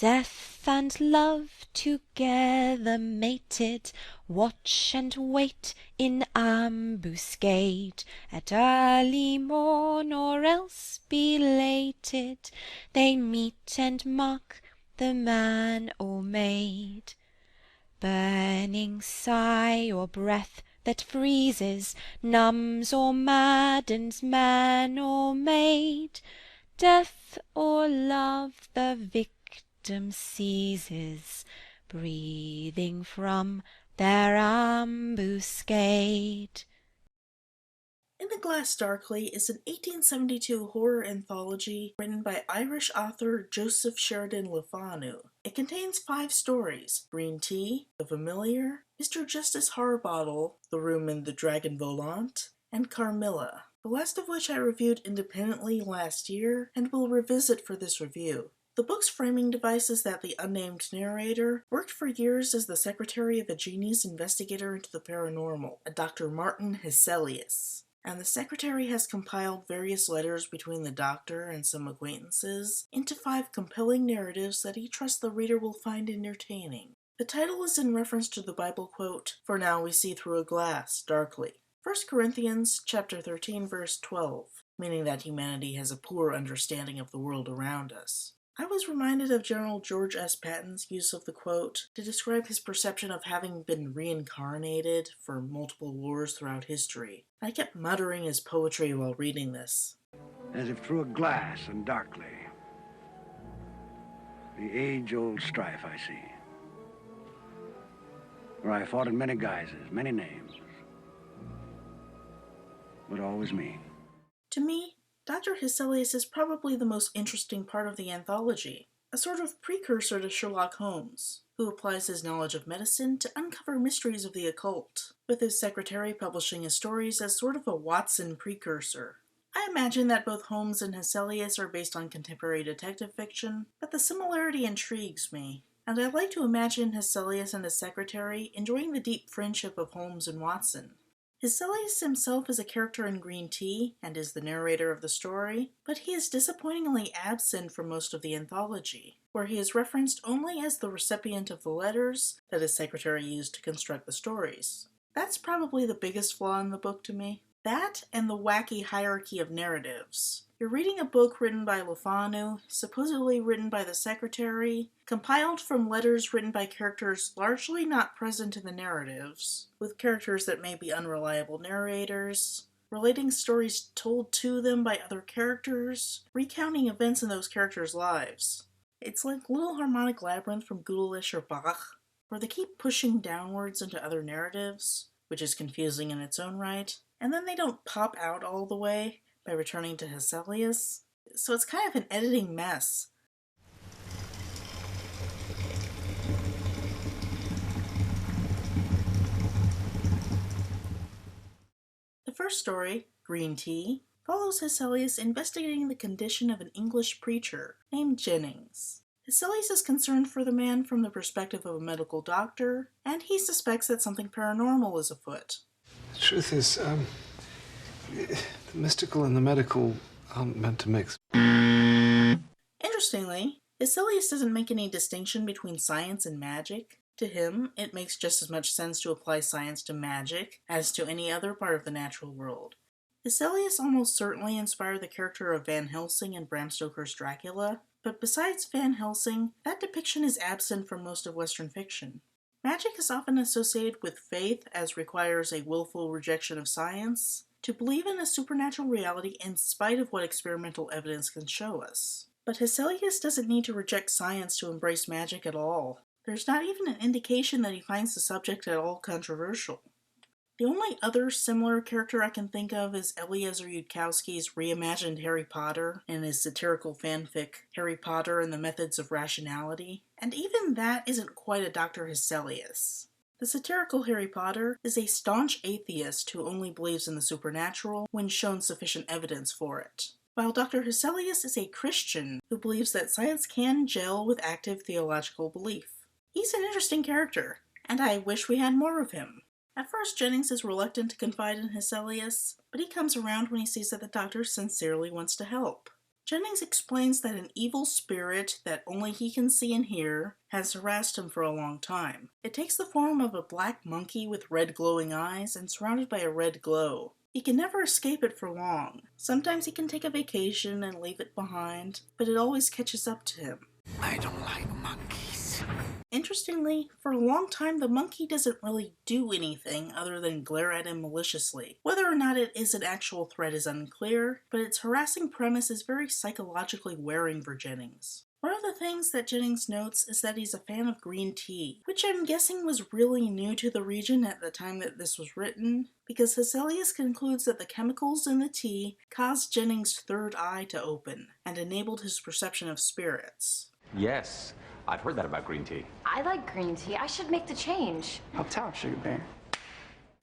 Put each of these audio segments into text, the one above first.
Death and love together mated, watch and wait in ambuscade, at early morn or else belated, they meet and mark the man or maid. Burning sigh or breath that freezes, numbs or maddens man or maid, death or love the victim seizes, breathing from their ambuscade. In the Glass Darkly is an 1872 horror anthology written by Irish author Joseph Sheridan Le Fanu. It contains 5 stories: Green Tea, The Familiar, Mr. Justice Harbottle, The Room in the Dragon Volant, and Carmilla, the last of which I reviewed independently last year and will revisit for this review. The book's framing device is that the unnamed narrator worked for years as the secretary of a genius investigator into the paranormal, a Dr. Martin Hesselius. And the secretary has compiled various letters between the doctor and some acquaintances into 5 compelling narratives that he trusts the reader will find entertaining. The title is in reference to the Bible quote, "For now we see through a glass, darkly." 1 Corinthians chapter 13, verse 12, meaning that humanity has a poor understanding of the world around us. I was reminded of General George S. Patton's use of the quote to describe his perception of having been reincarnated for multiple wars throughout history. I kept muttering his poetry while reading this. As if through a glass and darkly, the age-old strife I see, where I fought in many guises, many names, but always me. To me, Dr. Hesselius is probably the most interesting part of the anthology, a sort of precursor to Sherlock Holmes, who applies his knowledge of medicine to uncover mysteries of the occult, with his secretary publishing his stories as sort of a Watson precursor. I imagine that both Holmes and Hesselius are based on contemporary detective fiction, but the similarity intrigues me, and I like to imagine Hesselius and his secretary enjoying the deep friendship of Holmes and Watson. Hesselius himself is a character in Green Tea and is the narrator of the story, but he is disappointingly absent from most of the anthology, where he is referenced only as the recipient of the letters that his secretary used to construct the stories. That's probably the biggest flaw in the book to me. That and the wacky hierarchy of narratives. You're reading a book written by Le Fanu, supposedly written by the secretary, compiled from letters written by characters largely not present in the narratives, with characters that may be unreliable narrators, relating stories told to them by other characters, recounting events in those characters' lives. It's like Little Harmonic Labyrinth from Gullish or Bach, where they keep pushing downwards into other narratives, which is confusing in its own right, and then they don't pop out all the way by returning to Hesselius, so it's kind of an editing mess. The first story, Green Tea, follows Hesselius investigating the condition of an English preacher named Jennings. Hesselius is concerned for the man from the perspective of a medical doctor, and he suspects that something paranormal is afoot. The truth is, the mystical and the medical aren't meant to mix. Interestingly, Hesselius doesn't make any distinction between science and magic. To him, it makes just as much sense to apply science to magic as to any other part of the natural world. Hesselius almost certainly inspired the character of Van Helsing in Bram Stoker's Dracula, but besides Van Helsing, that depiction is absent from most of Western fiction. Magic is often associated with faith, as requires a willful rejection of science, to believe in a supernatural reality in spite of what experimental evidence can show us. But Hesselius doesn't need to reject science to embrace magic at all. There's not even an indication that he finds the subject at all controversial. The only other similar character I can think of is Eliezer Yudkowsky's reimagined Harry Potter in his satirical fanfic Harry Potter and the Methods of Rationality, and even that isn't quite a Dr. Hesselius. The satirical Harry Potter is a staunch atheist who only believes in the supernatural when shown sufficient evidence for it, while Dr. Hesselius is a Christian who believes that science can gel with active theological belief. He's an interesting character, and I wish we had more of him. At first, Jennings is reluctant to confide in Hesselius, but he comes around when he sees that the doctor sincerely wants to help. Jennings explains that an evil spirit that only he can see and hear has harassed him for a long time. It takes the form of a black monkey with red glowing eyes and surrounded by a red glow. He can never escape it for long. Sometimes he can take a vacation and leave it behind, but it always catches up to him. I don't like monkeys. Interestingly, for a long time the monkey doesn't really do anything other than glare at him maliciously. Whether or not it is an actual threat is unclear, but its harassing premise is very psychologically wearing for Jennings. One of the things that Jennings notes is that he's a fan of green tea, which I'm guessing was really new to the region at the time that this was written, because Hesselius concludes that the chemicals in the tea caused Jennings' third eye to open and enabled his perception of spirits. Yes, I've heard that about green tea. I like green tea. I should make the change. Up top, Sugar Bear.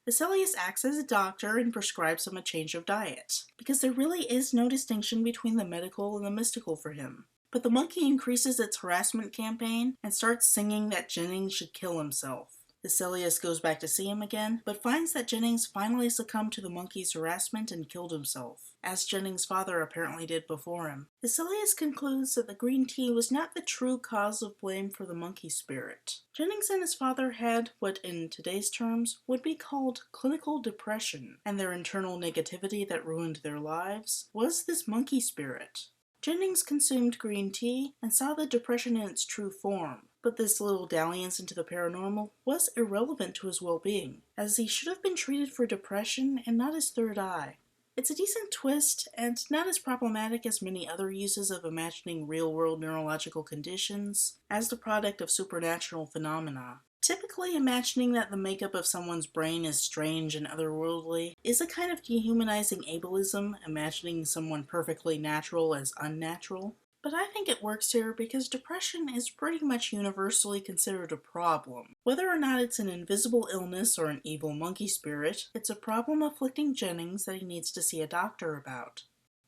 Hesselius acts as a doctor and prescribes him a change of diet, because there really is no distinction between the medical and the mystical for him. But the monkey increases its harassment campaign and starts singing that Jennings should kill himself. Hesselius goes back to see him again, but finds that Jennings finally succumbed to the monkey's harassment and killed himself, as Jennings' father apparently did before him. Hesselius concludes that the green tea was not the true cause of blame for the monkey spirit. Jennings and his father had what, in today's terms, would be called clinical depression, and their internal negativity that ruined their lives was this monkey spirit. Jennings consumed green tea and saw the depression in its true form, but this little dalliance into the paranormal was irrelevant to his well-being, as he should have been treated for depression and not his third eye. It's a decent twist, and not as problematic as many other uses of imagining real-world neurological conditions as the product of supernatural phenomena. Typically, imagining that the makeup of someone's brain is strange and otherworldly is a kind of dehumanizing ableism, imagining someone perfectly natural as unnatural. But I think it works here because depression is pretty much universally considered a problem. Whether or not it's an invisible illness or an evil monkey spirit, it's a problem afflicting Jennings that he needs to see a doctor about.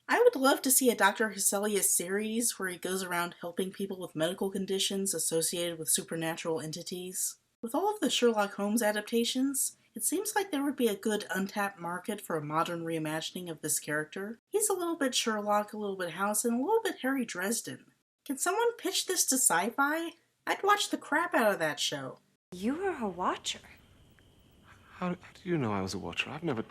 I would love to see a Dr. Hesselius series where he goes around helping people with medical conditions associated with supernatural entities. With all of the Sherlock Holmes adaptations, it seems like there would be a good untapped market for a modern reimagining of this character. He's a little bit Sherlock, a little bit House, and a little bit Harry Dresden. Can someone pitch this to sci-fi? I'd watch the crap out of that show. You were a watcher. How do you know I was a watcher? I've never...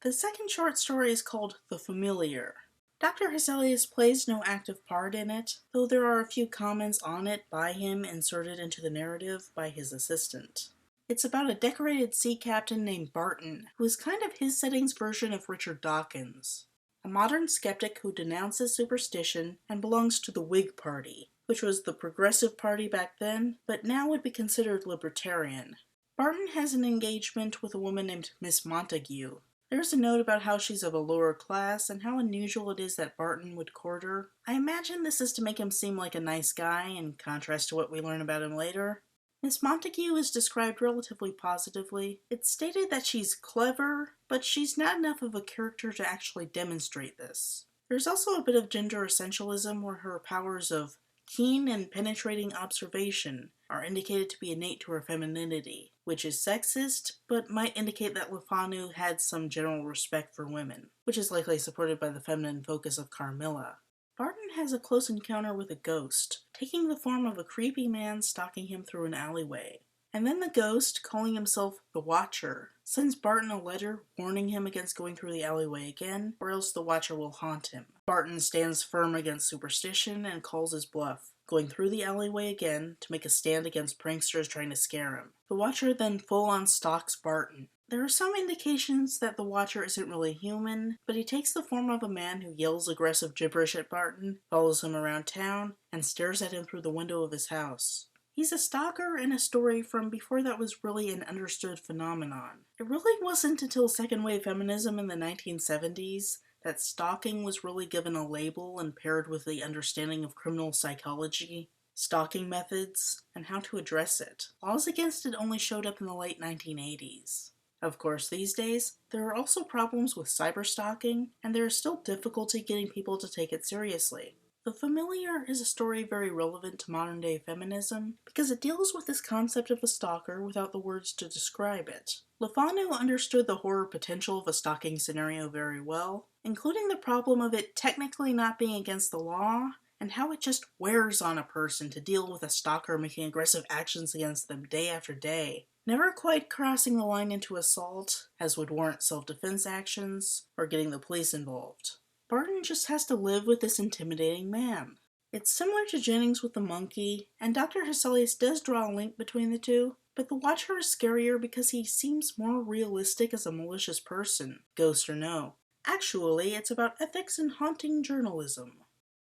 The second short story is called The Familiar. Dr. Hesselius plays no active part in it, though there are a few comments on it by him inserted into the narrative by his assistant. It's about a decorated sea captain named Barton, who is kind of his setting's version of Richard Dawkins, a modern skeptic who denounces superstition and belongs to the Whig Party, which was the progressive party back then, but now would be considered libertarian. Barton has an engagement with a woman named Miss Montague. There's a note about how she's of a lower class and how unusual it is that Barton would court her. I imagine this is to make him seem like a nice guy, in contrast to what we learn about him later. Miss Montague is described relatively positively. It's stated that she's clever, but she's not enough of a character to actually demonstrate this. There's also a bit of gender essentialism where her powers of keen and penetrating observation are indicated to be innate to her femininity, which is sexist, but might indicate that Le Fanu had some general respect for women, which is likely supported by the feminine focus of Carmilla. Barton has a close encounter with a ghost, taking the form of a creepy man stalking him through an alleyway. And then the ghost, calling himself the Watcher, sends Barton a letter warning him against going through the alleyway again, or else the Watcher will haunt him. Barton stands firm against superstition and calls his bluff, going through the alleyway again to make a stand against pranksters trying to scare him. The Watcher then full-on stalks Barton. There are some indications that the Watcher isn't really human, but he takes the form of a man who yells aggressive gibberish at Barton, follows him around town, and stares at him through the window of his house. He's a stalker in a story from before that was really an understood phenomenon. It really wasn't until second-wave feminism in the 1970s that stalking was really given a label and paired with the understanding of criminal psychology, stalking methods, and how to address it. Laws against it only showed up in the late 1980s. Of course, these days, there are also problems with cyberstalking, and there is still difficulty getting people to take it seriously. The Familiar is a story very relevant to modern-day feminism because it deals with this concept of a stalker without the words to describe it. Le Fanu understood the horror potential of a stalking scenario very well, including the problem of it technically not being against the law, and how it just wears on a person to deal with a stalker making aggressive actions against them day after day, never quite crossing the line into assault, as would warrant self-defense actions, or getting the police involved. Barton just has to live with this intimidating man. It's similar to Jennings with the monkey, and Dr. Hesselius does draw a link between the two, but the Watcher is scarier because he seems more realistic as a malicious person, ghost or no. Actually, it's about ethics and haunting journalism.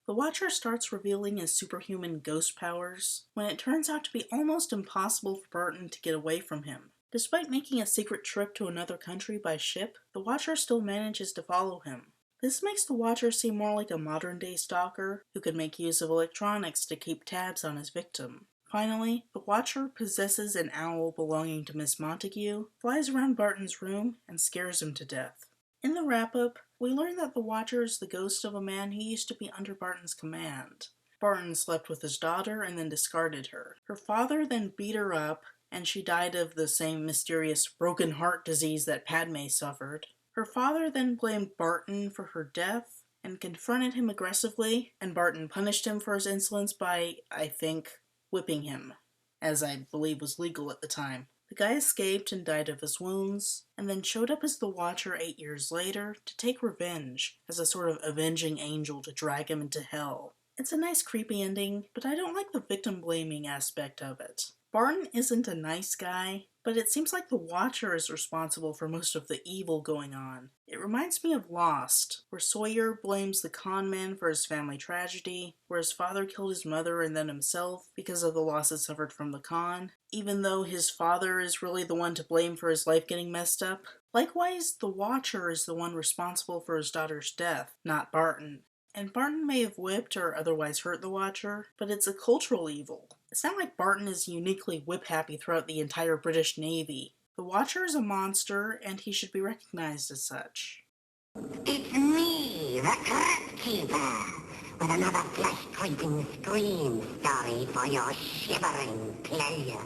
The Watcher starts revealing his superhuman ghost powers when it turns out to be almost impossible for Barton to get away from him. Despite making a secret trip to another country by ship, the Watcher still manages to follow him. This makes the Watcher seem more like a modern-day stalker who could make use of electronics to keep tabs on his victim. Finally, the Watcher possesses an owl belonging to Miss Montague, flies around Barton's room, and scares him to death. In the wrap-up, we learn that the Watcher is the ghost of a man who used to be under Barton's command. Barton slept with his daughter and then discarded her. Her father then beat her up, and she died of the same mysterious broken heart disease that Padme suffered. Her father then blamed Barton for her death and confronted him aggressively, and Barton punished him for his insolence by, I think, whipping him, as I believe was legal at the time. The guy escaped and died of his wounds, and then showed up as the Watcher 8 years later to take revenge, as a sort of avenging angel to drag him into hell. It's a nice creepy ending, but I don't like the victim-blaming aspect of it. Barton isn't a nice guy, but it seems like the Watcher is responsible for most of the evil going on. It reminds me of Lost, where Sawyer blames the con man for his family tragedy, where his father killed his mother and then himself because of the losses suffered from the con, even though his father is really the one to blame for his life getting messed up. Likewise, the Watcher is the one responsible for his daughter's death, not Barton. And Barton may have whipped or otherwise hurt the Watcher, but it's a cultural evil. It's not like Barton is uniquely whip-happy throughout the entire British Navy. The Watcher is a monster, and he should be recognized as such. It's me, the Crypt Keeper, with another flesh-creeping scream story for your shivering pleasure.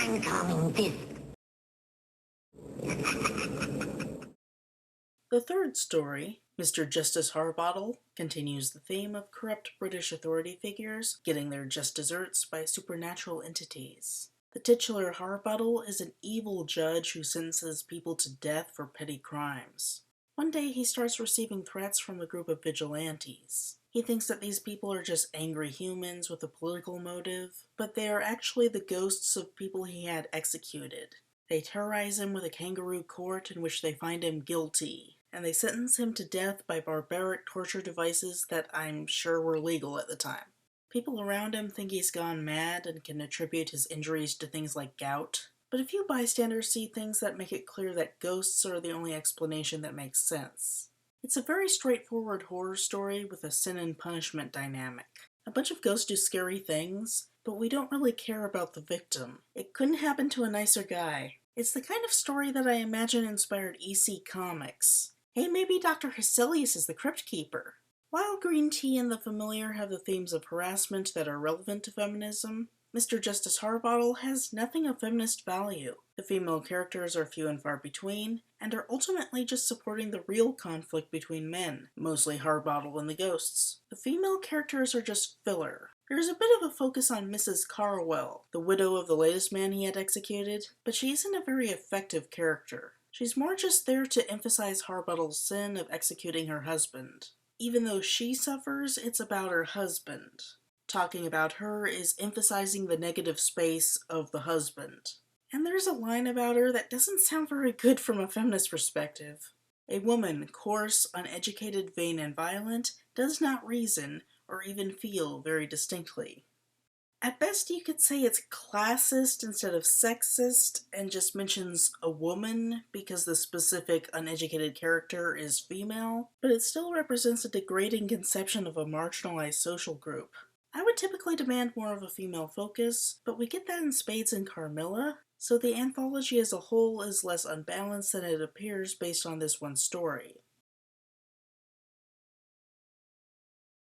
Incoming disc. The third story, Mr. Justice Harbottle, continues the theme of corrupt British authority figures getting their just desserts by supernatural entities. The titular Harbottle is an evil judge who sentences people to death for petty crimes. One day he starts receiving threats from a group of vigilantes. He thinks that these people are just angry humans with a political motive, but they are actually the ghosts of people he had executed. They terrorize him with a kangaroo court in which they find him guilty, and they sentence him to death by barbaric torture devices that I'm sure were legal at the time. People around him think he's gone mad and can attribute his injuries to things like gout, but a few bystanders see things that make it clear that ghosts are the only explanation that makes sense. It's a very straightforward horror story with a sin and punishment dynamic. A bunch of ghosts do scary things, but we don't really care about the victim. It couldn't happen to a nicer guy. It's the kind of story that I imagine inspired EC Comics. Hey, maybe Dr. Hesselius is the Crypt Keeper. While Green Tea and The Familiar have the themes of harassment that are relevant to feminism, Mr. Justice Harbottle has nothing of feminist value. The female characters are few and far between, and are ultimately just supporting the real conflict between men, mostly Harbottle and the ghosts. The female characters are just filler. There's a bit of a focus on Mrs. Carwell, the widow of the latest man he had executed, but she isn't a very effective character. She's more just there to emphasize Harbottle's sin of executing her husband. Even though she suffers, it's about her husband. Talking about her is emphasizing the negative space of the husband. And there's a line about her that doesn't sound very good from a feminist perspective. A woman, coarse, uneducated, vain, and violent, does not reason or even feel very distinctly. At best, you could say it's classist instead of sexist, and just mentions a woman because the specific uneducated character is female, but it still represents a degrading conception of a marginalized social group. I would typically demand more of a female focus, but we get that in spades in Carmilla, so the anthology as a whole is less unbalanced than it appears based on this one story.